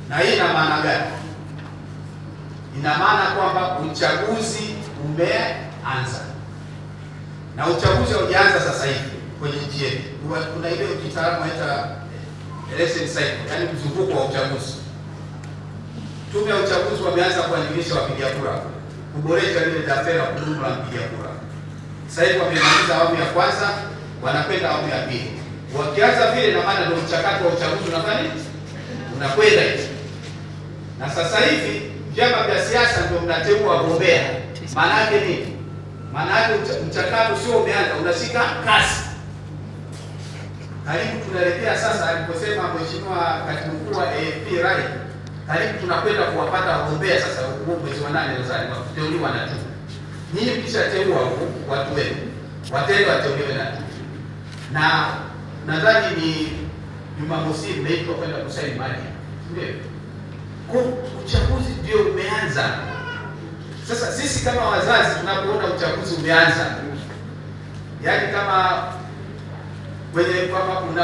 Na hii ina maana gani? Ina maana kwamba uchaguzi umeanza. Na uchaguzi haujaanza sasa hivi kwenye nchi yetu. Kuna ile kitaalamu inaitwa election cycle, yani mzunguko wa uchaguzi. Tume ya uchaguzi wameanza kuandikisha wapiga kura, kuboresha ile daftari la kudumu la mpiga kura. Sasa hivi wamemaliza awamu ya kwanza, wanakwenda awamu ya pili. Wakianza vile, na maana ndio mchakato wa uchaguzi unafanya unakwenda hivi. Na sasa hivi vyama vya siasa ndio mnateua wagombea. Maana yake nini? Maana yake mchakato sio umeanza, unashika kasi. Karibu tunaelekea sasa, aliposema Mheshimiwa Katibu Mkuu wa AFP Rai, karibu tunakwenda kuwapata wagombea sasa mwezi wa 8 nadhani wateuliwa na tume. Nyinyi mkishateua watu wenu, watendo wateuliwe na tume. Na nadhani ni Jumamosi mmeitwa kwenda kusaini maji. Ndio. Kwa uchaguzi ndio umeanza. Sasa sisi kama wazazi tunapoona uchaguzi umeanza, yaani kama kwenye kwamba kuna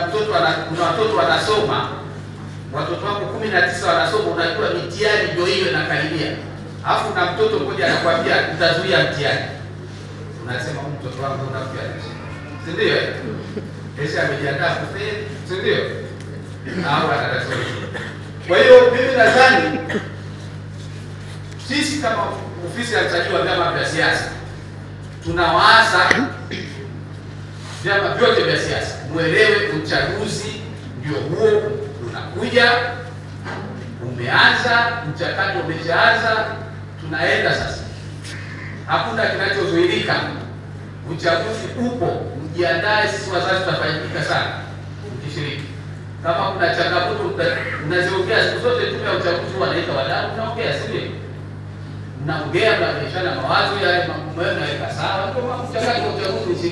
watoto wanasoma, watoto wako 19 wanasoma, unajua mitihani ndio hiyo inakaribia. Alafu na mtoto mmoja anakuambia utazuia mtihani. Unasema mtoto wangu unakuja. Si ndio? Kesha amejiandaa kufeli, si ndio? Au anataka. Kwa hiyo mimi nadhani sisi kama ofisi ya msajili wa vyama vya siasa tunawaasa vyama vyote vya siasa muelewe uchaguzi ndio huo unakuja, umeanza, mchakato umeshaanza, tunaenda sasa. Hakuna kinachozuilika. Uchaguzi upo, mjiandae, sisi wazazi tutafaidika sana mkishiriki. Kama kuna changamoto mnaziongea siku zote, tume ya uchaguzi wanaita wadau, mnaongea, si ndio? Mnaongea, mnabishana mawazo, yale mambo yenu yaweka sawa. Kwa mchakato wa uchaguzi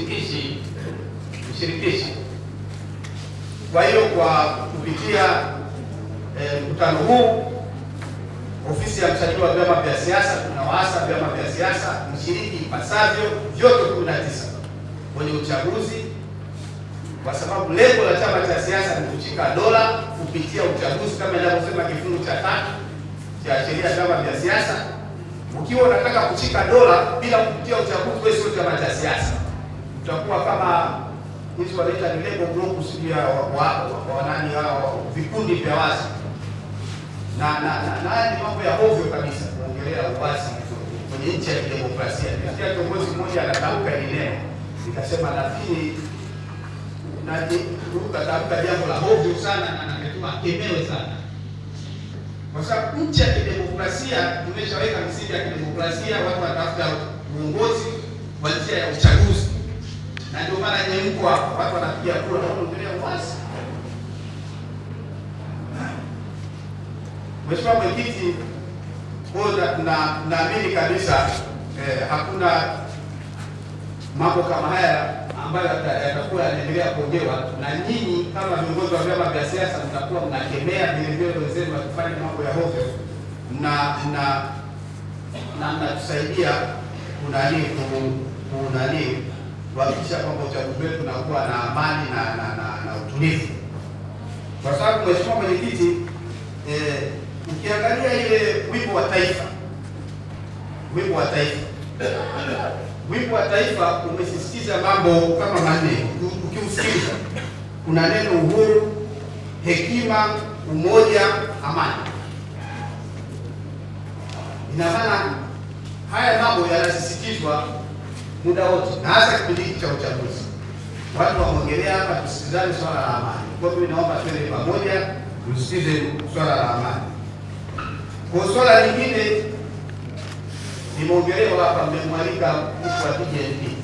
mshirikishi. Kwa hiyo kwa kupitia mkutano huu, ofisi ya msajili wa vyama vya siasa tunawaasa vyama vya siasa mshiriki ipasavyo vyote 19 kwenye uchaguzi, kwa sababu lengo la chama cha siasa ni kushika dola kupitia uchaguzi kama inavyosema kifungu cha 3 cha sheria ya vyama vya siasa. Ukiwa unataka kushika dola bila kupitia uchaguzi, wewe sio chama cha siasa. Utakuwa kama hizo wanaita ni label group, sio wa nani hao, vikundi vya wazi. Na ni mambo ya ovyo kabisa kuongelea uwazi kwenye nchi ya demokrasia. Nisikia kiongozi mmoja anatamka ile neno, nikasema nafikiri katamka jambo la ovyo sana, na anatakiwa akemewe sana. Kwa sababu nchi ya kidemokrasia tumeshaweka misingi ya kidemokrasia, watu wanatafuta uongozi kwa njia ya uchaguzi. Na ndio maana nyewe mko hapa, watu wanapiga kura na kuongelea uwazi. Mheshimiwa Mwenyekiti, naamini kabisa hakuna mambo kama haya ambayo yatakuwa yanaendelea kuongewa, na nyinyi kama viongozi wa vyama vya siasa mtakuwa mnakemea vile vile wenzenu wakifanya mambo ya hovyo, na mnatusaidia kuhakikisha kwamba uchaguzi wetu unakuwa na amani na utulivu. Kwa sababu Mheshimiwa Mwenyekiti, ukiangalia ile wimbo wa taifa umesisitiza mambo kama manne. Ukiusikiliza kuna neno uhuru, hekima, umoja, amani. Ina maana haya mambo yanasisitizwa muda wote, na hasa kipindi cha uchaguzi. Watu waongelea hapa, tusikizane swala la amani. Kwa hiyo naomba twende pamoja tusikize swala la amani. Kwa swala lingine nimeongelewa hapa, mmemwalika mkuu wa TGNP,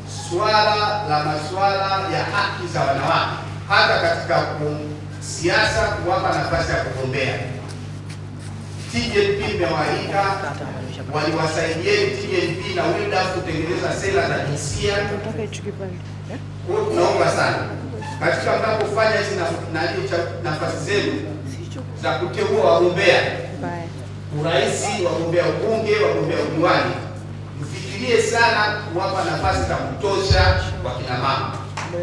masuala ya haki za wanawake, hata katika siasa kuwapa nafasi ya kugombea. TGNP mmewaalika, waliwasaidieni TGNP na WiLDAF kutengeneza sera za jinsia. Kwa hiyo tunaomba sana katika mnapofanya hizi nafasi zenu za kuteua wagombea urais, wagombea ubunge, wagombea udiwani, mfikirie sana kuwapa nafasi za kutosha kwa kina mama,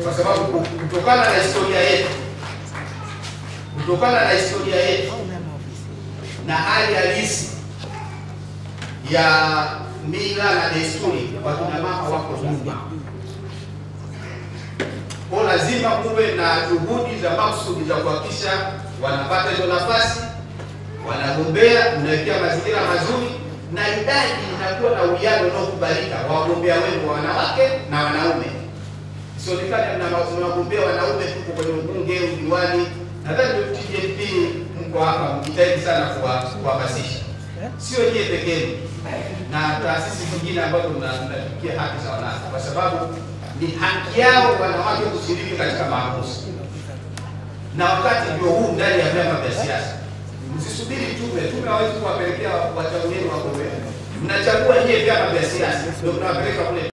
kwa sababu kutokana na historia yetu kutokana na historia yetu na hali halisi ya mila na desturi, wakina mama wako nyuma. Kwa lazima kuwe na juhudi za makusudi za kuhakikisha wanapata hizo nafasi, wanagombea, mnawekea mazingira mazuri na idadi inakuwa na uwiano unaokubalika wa wagombea wengi wa wanawake na wanaume. Sionekane mnagombea wanaume tuko kwenye ubunge, udiwani. Nadhani TJP mko hapa mjitahidi sana kuhamasisha. Sio yeye pekee na taasisi zingine ambazo mnafikia haki za wanawake, kwa sababu ni haki yao wanawake kushiriki katika maamuzi. Na wakati ndio huu ndani ya vyama vya siasa. Msisubiri tume hawezi kuwapelekea wachaguzi wako wewe. Mnachagua nyie vyama vya siasa ndio mnawapeleka kule.